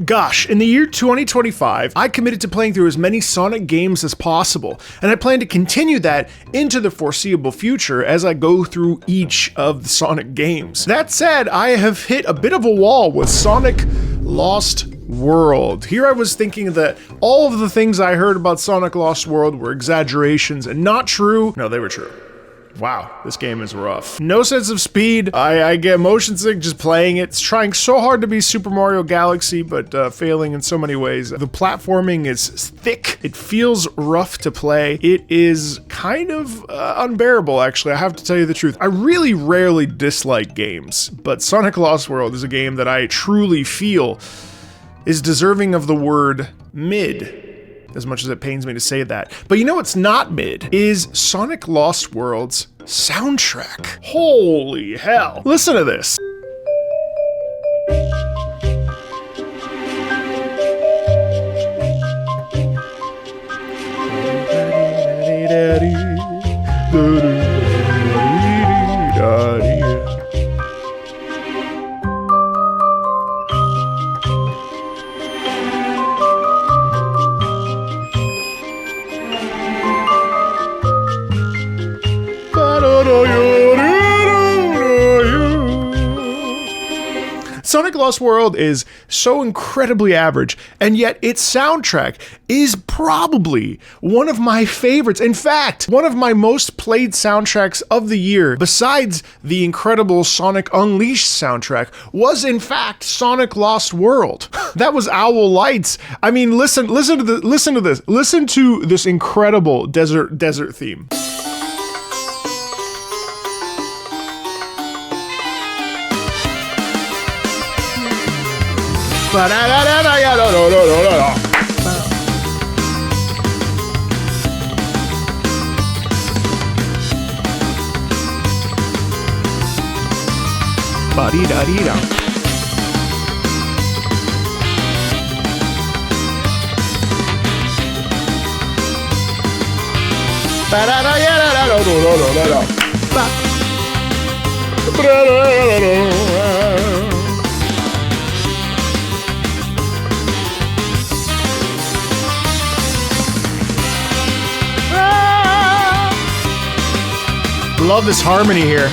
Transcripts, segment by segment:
Gosh, in the year 2025, I committed to playing through as many Sonic games as possible, and I plan to continue that into the foreseeable future as I go through each of the Sonic games. That said, I have hit a bit of a wall with Sonic Lost World. Here I was thinking that all of the things I heard about Sonic Lost World were exaggerations and not true. No, they were true. Wow, this game is rough. No sense of speed. I get motion sick just playing it. It's trying so hard to be Super Mario Galaxy, but failing in so many ways. The platforming is thick. It feels rough to play. It is kind of unbearable, actually. I have to tell you the truth. I really rarely dislike games, but Sonic Lost World is a game that I truly feel is deserving of the word mid. As much as it pains me to say that. But you know what's not mid is Sonic Lost World's soundtrack. Holy hell. Listen to this. Sonic Lost World is so incredibly average, and yet its soundtrack is probably one of my favorites. In fact, one of my most played soundtracks of the year, besides the incredible Sonic Unleashed soundtrack, was in fact Sonic Lost World. That was Owl Lights. I mean, listen to this. Listen to this incredible desert theme. Love this harmony here.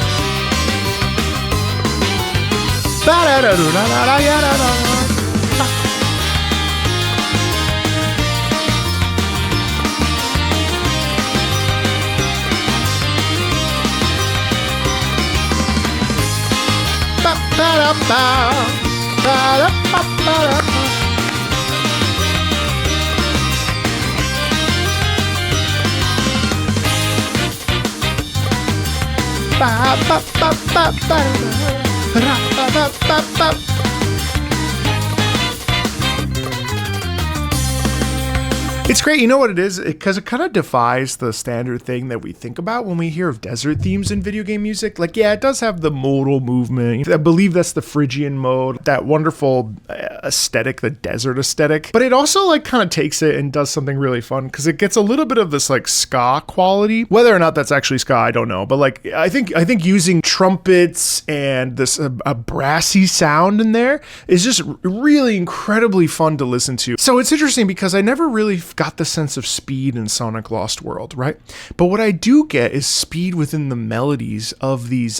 It's great, you know what it is? Because it kind of defies the standard thing that we think about when we hear of desert themes in video game music. Like, yeah, it does have the modal movement. I believe that's the Phrygian mode, that wonderful aesthetic, the desert aesthetic. But it also like kind of takes it and does something really fun because it gets a little bit of this like ska quality. Whether or not that's actually ska, I don't know. But like, I think using trumpets and this a brassy sound in there is just really incredibly fun to listen to. So it's interesting because I never really got the sense of speed in Sonic Lost World, right? But what I do get is speed within the melodies of these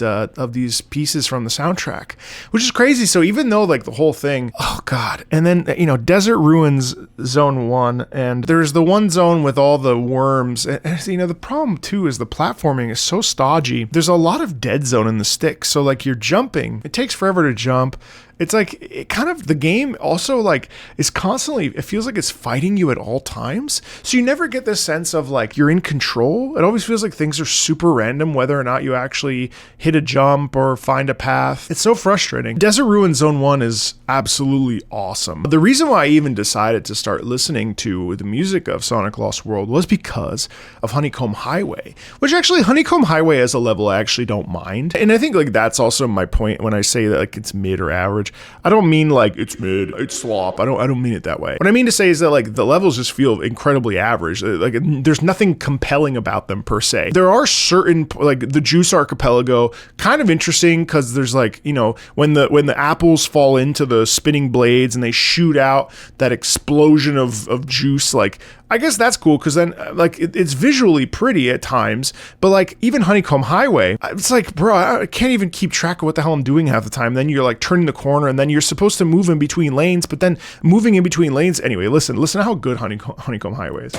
pieces from the soundtrack, which is crazy. So even though like the whole thing, oh god, and then Desert Ruins Zone 1, and there's the one zone with all the worms. And, the problem too is the platforming is so stodgy. There's a lot of dead zone in the stick, so like you're jumping, it takes forever to jump. It's like, the game also like is constantly, it feels like it's fighting you at all times. So you never get this sense of like you're in control. It always feels like things are super random, whether or not you actually hit a jump or find a path. It's so frustrating. Desert Ruins Zone 1 is absolutely awesome. The reason why I even decided to start listening to the music of Sonic Lost World was because of Honeycomb Highway, which actually Honeycomb Highway as a level I actually don't mind. And I think like that's also my point when I say that like it's mid or average. average. I don't mean like it's mid, it's slop. I don't mean it that way. What I mean to say is that like the levels just feel incredibly average. Like there's nothing compelling about them per se. There are certain, like the Juice Archipelago, kind of interesting because there's like, you know, when the apples fall into the spinning blades and they shoot out that explosion of juice, like I guess that's cool because then like it's visually pretty at times, but like even Honeycomb Highway, it's like, bro, I can't even keep track of what the hell I'm doing half the time. Then you're like turning the corner and then you're supposed to move in between lanes, but then moving in between lanes. Anyway, listen to how good Honeycomb Highway is.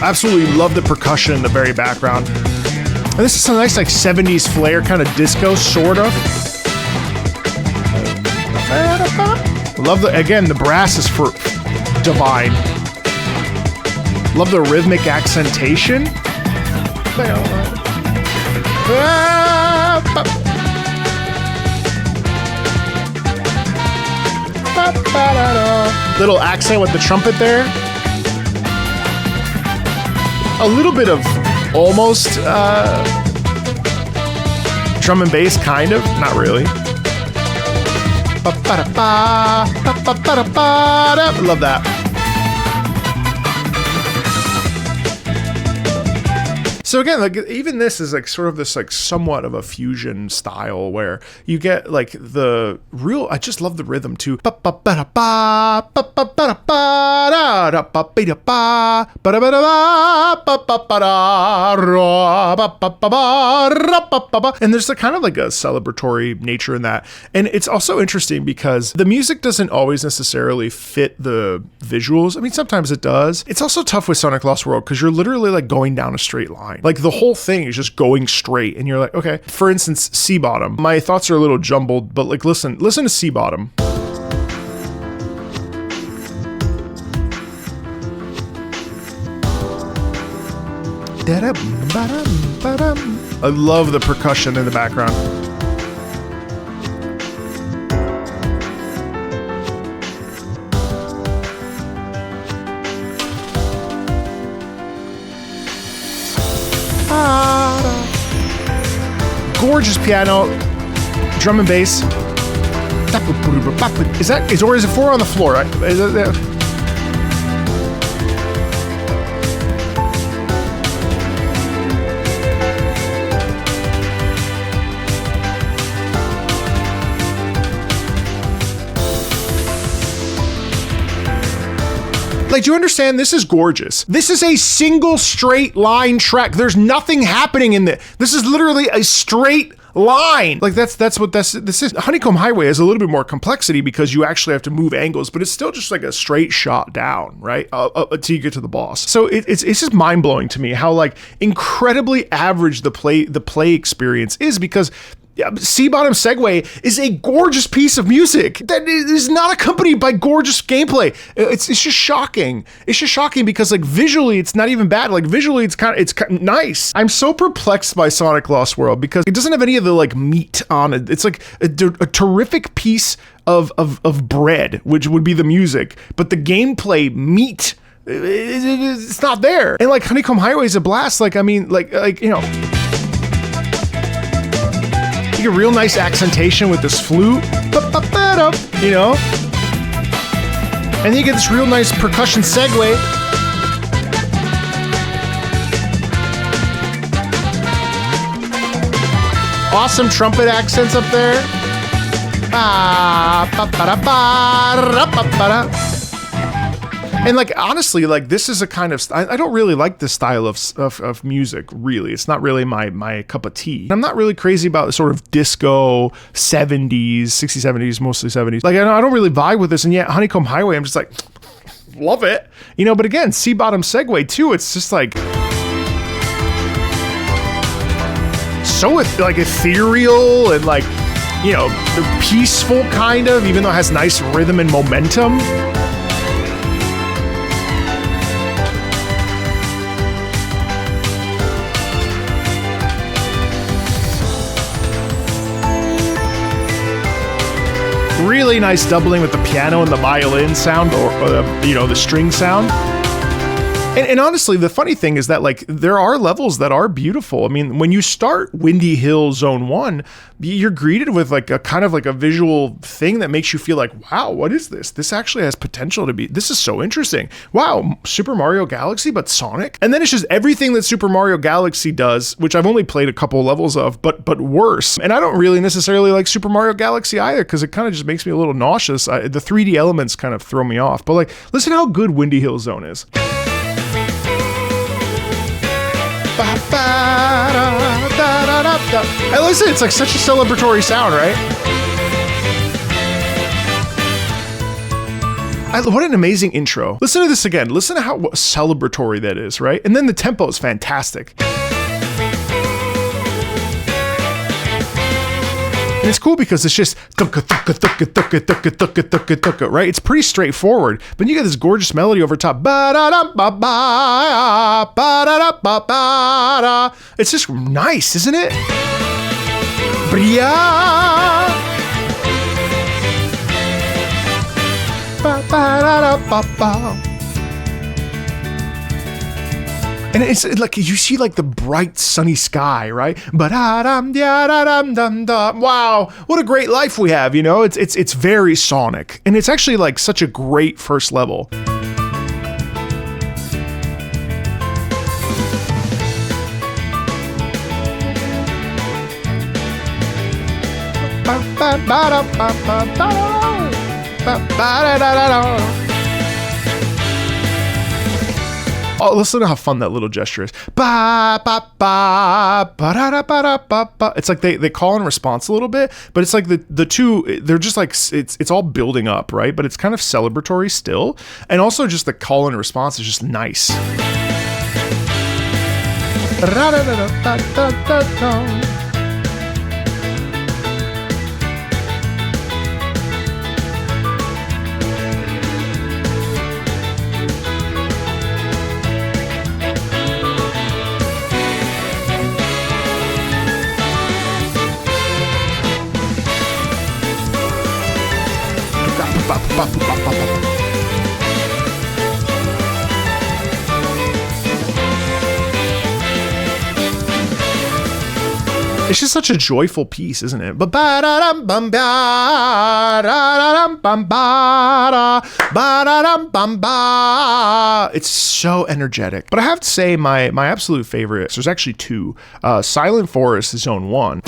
Absolutely love the percussion in the very background. And this is some nice like 70s flair kind of disco sort of. Love the brass is for divine. Love the rhythmic accentation. Little accent with the trumpet there. A little bit of almost drum and bass, kind of, not really. Love that. So again, like even this is like sort of this like somewhat of a fusion style where you get like the real, I just love the rhythm too. And there's a kind of like a celebratory nature in that. And it's also interesting because the music doesn't always necessarily fit the visuals. I mean, sometimes it does. It's also tough with Sonic Lost World because you're literally like going down a straight line. Like the whole thing is just going straight and you're like, okay. For instance, Sea Bottom. My thoughts are a little jumbled, but like listen to Sea Bottom. I love the percussion in the background. Gorgeous piano, drum and bass. Is it 4 on the floor? Right? Like, do you understand? This is gorgeous. This is a single straight line track. There's nothing happening in this. This is literally a straight line. Like that's what this is. Honeycomb Highway has a little bit more complexity because you actually have to move angles, but it's still just like a straight shot down, right? Until you get to the boss. So it's just mind blowing to me how like incredibly average the play experience is because Sea Bottom Segway is a gorgeous piece of music that is not accompanied by gorgeous gameplay. It's just shocking. It's just shocking because like visually it's not even bad. Like visually it's kind of nice. I'm so perplexed by Sonic Lost World because it doesn't have any of the like meat on it. It's like a terrific piece of bread, which would be the music, but the gameplay meat, it's not there. And like Honeycomb Highway is a blast. Like I mean, like you know. A real nice accentation with this flute, you know, and then you get this real nice percussion segue. Awesome trumpet accents up there. And like honestly, like this is a kind of I don't really like this style of music. Really, it's not really my cup of tea. I'm not really crazy about the sort of disco 70s, 60s, 70s, mostly 70s. Like I don't really vibe with this, and yet Honeycomb Highway, I'm just like love it, you know. But again, Sea Bottom Segway too. It's just like so like ethereal and like, you know, peaceful kind of, even though it has nice rhythm and momentum. Really nice doubling with the piano and the violin sound, or you know, the string sound. And honestly, the funny thing is that like there are levels that are beautiful. I mean, when you start Windy Hill Zone 1, you're greeted with like a kind of like a visual thing that makes you feel like, wow, what is this? This actually has potential to be, this is so interesting. Wow, Super Mario Galaxy, but Sonic? And then it's just everything that Super Mario Galaxy does, which I've only played a couple levels of, but worse. And I don't really necessarily like Super Mario Galaxy either, because it kind of just makes me a little nauseous. The 3D elements kind of throw me off. But like, listen how good Windy Hill Zone is. Hey, listen, it's like such a celebratory sound, right? What an amazing intro. Listen to this again. Listen to how celebratory that is, right? And then the tempo is fantastic. And it's cool because it's just right? It's pretty straightforward, but you get this gorgeous melody over top. It's just nice, isn't it? And it's like you see like the bright sunny sky, right? Wow, what a great life we have, you know? It's very Sonic, and it's actually like such a great first level. Oh, listen to how fun that little gesture is. It's like they call and response a little bit, but it's like the two, they're just like, it's all building up, right? But it's kind of celebratory still. And also just the call and response is just nice. It's just such a joyful piece, isn't it? It's so energetic. But I have to say my absolute favorite, there's actually two. Silent Forest Zone 1.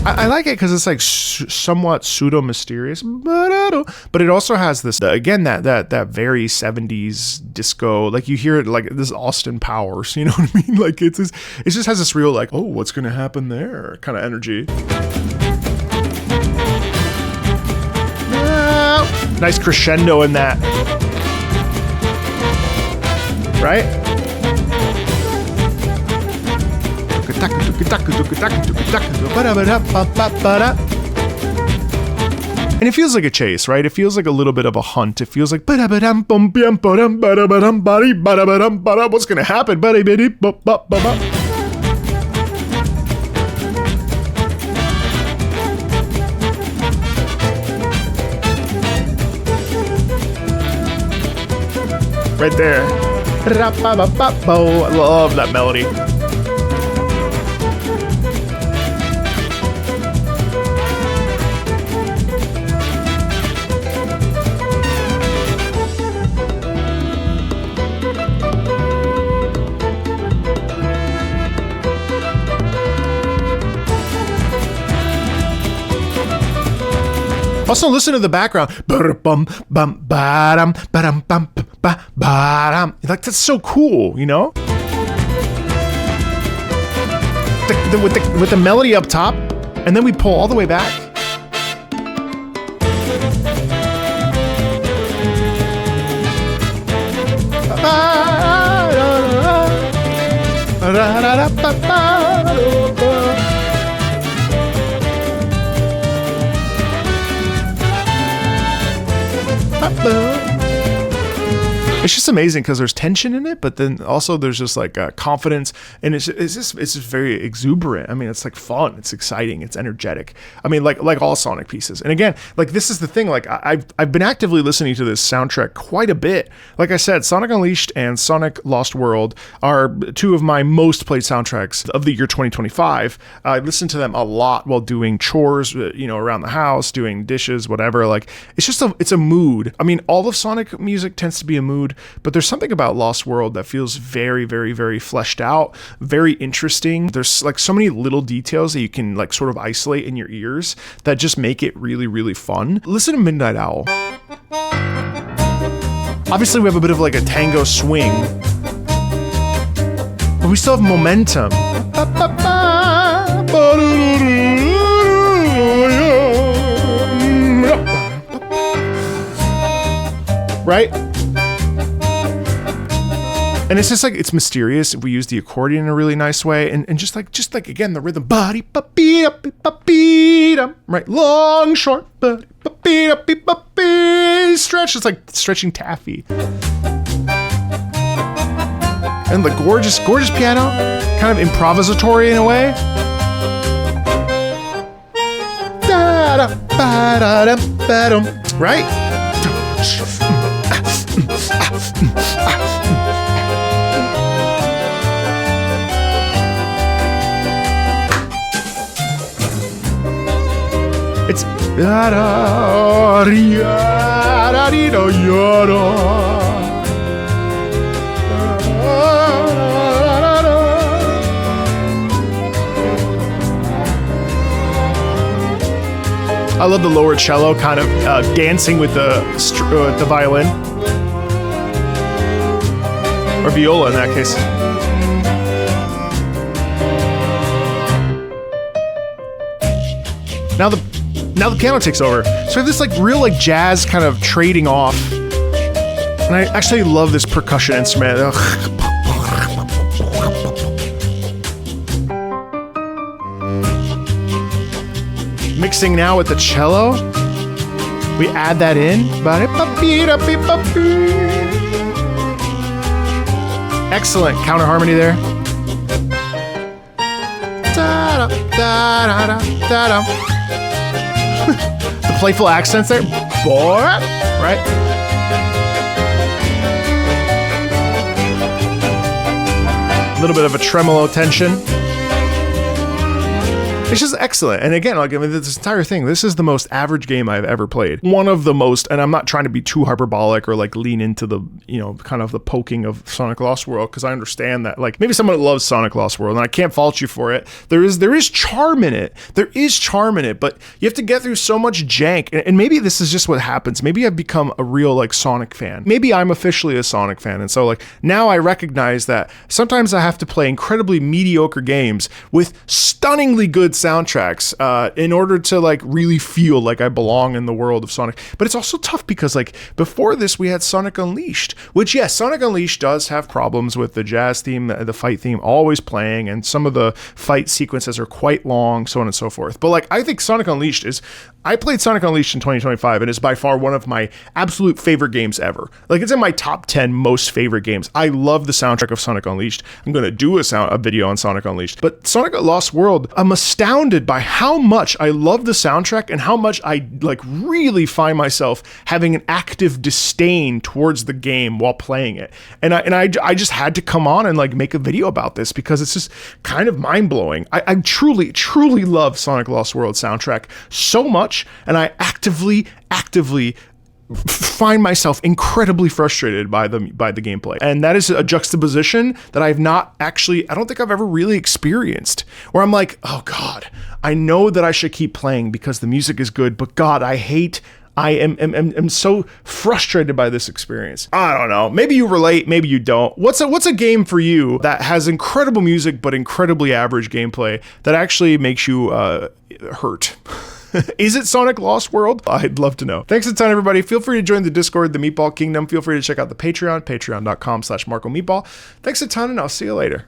I like it because it's like somewhat pseudo mysterious, but it also has this again that very 70s disco, like you hear it like this Austin Powers, you know what I mean? Like it just has this real like, oh, what's gonna happen there kind of energy. Nice crescendo in that, right? And it feels like a chase, right? It feels like a little bit of a hunt. It feels like what's gonna happen? Right there. I love that melody. Also, listen to the background. Like, that's so cool, you know? With the melody up top, and then we pull all the way back. It's just amazing because there's tension in it, but then also there's just like confidence, and it's just very exuberant. I mean, it's like fun, it's exciting, it's energetic. I mean, like all Sonic pieces. And again, like this is the thing. Like I've been actively listening to this soundtrack quite a bit. Like I said, Sonic Unleashed and Sonic Lost World are two of my most played soundtracks of the year 2025. I listen to them a lot while doing chores, around the house, doing dishes, whatever. Like it's a mood. I mean, all of Sonic music tends to be a mood, but there's something about Lost World that feels very, very, very fleshed out, very interesting. There's like so many little details that you can like sort of isolate in your ears that just make it really, really fun. Listen to Midnight Owl. Obviously, we have a bit of like a tango swing, but we still have momentum. Right? And it's just like, it's mysterious. We use the accordion in a really nice way. And just like again, the rhythm. Right? Long, short. Stretch. It's like stretching taffy. And the gorgeous, gorgeous piano, kind of improvisatory in a way. Right? It's I love the lower cello kind of dancing with the violin. Or viola in that case. Now the piano takes over. So we have this like real like jazz kind of trading off. And I actually love this percussion instrument. Mixing now with the cello. We add that in. Excellent counter harmony there. The playful accents there. Right? A little bit of a tremolo tension. It's just excellent. And again, like, I mean, this entire thing, this is the most average game I've ever played. One of the most, and I'm not trying to be too hyperbolic or like lean into the, kind of the poking of Sonic Lost World, because I understand that, like, maybe someone loves Sonic Lost World, and I can't fault you for it. There is charm in it. There is charm in it, but you have to get through so much jank. And maybe this is just what happens. Maybe I've become a real, like, Sonic fan. Maybe I'm officially a Sonic fan. And so, like, now I recognize that sometimes I have to play incredibly mediocre games with stunningly good soundtracks in order to like really feel like I belong in the world of Sonic. But it's also tough because like before this we had Sonic Unleashed, which yes, Sonic Unleashed does have problems with the jazz theme, the fight theme always playing, and some of the fight sequences are quite long, so on and so forth. But like I think Sonic Unleashed I played Sonic Unleashed in 2025 and is by far one of my absolute favorite games ever. Like it's in my top 10 most favorite games. I love the soundtrack of Sonic Unleashed. I'm going to do a video on Sonic Unleashed. But Sonic Lost World, I'm astounded by how much I love the soundtrack and how much I like really find myself having an active disdain towards the game while playing it. And I just had to come on and like make a video about this because it's just kind of mind-blowing. I truly, truly love Sonic Lost World soundtrack so much. And I actively find myself incredibly frustrated by the gameplay. And that is a juxtaposition that I don't think I've ever really experienced, where I'm like, oh God, I know that I should keep playing because the music is good, but God, I am so frustrated by this experience. I don't know. Maybe you relate, maybe you don't. What's a game for you that has incredible music but incredibly average gameplay that actually makes you hurt? Is it Sonic Lost World? I'd love to know. Thanks a ton, everybody. Feel free to join the Discord, the Meatball Kingdom. Feel free to check out the Patreon, patreon.com/MarcoMeatball. Thanks a ton, and I'll see you later.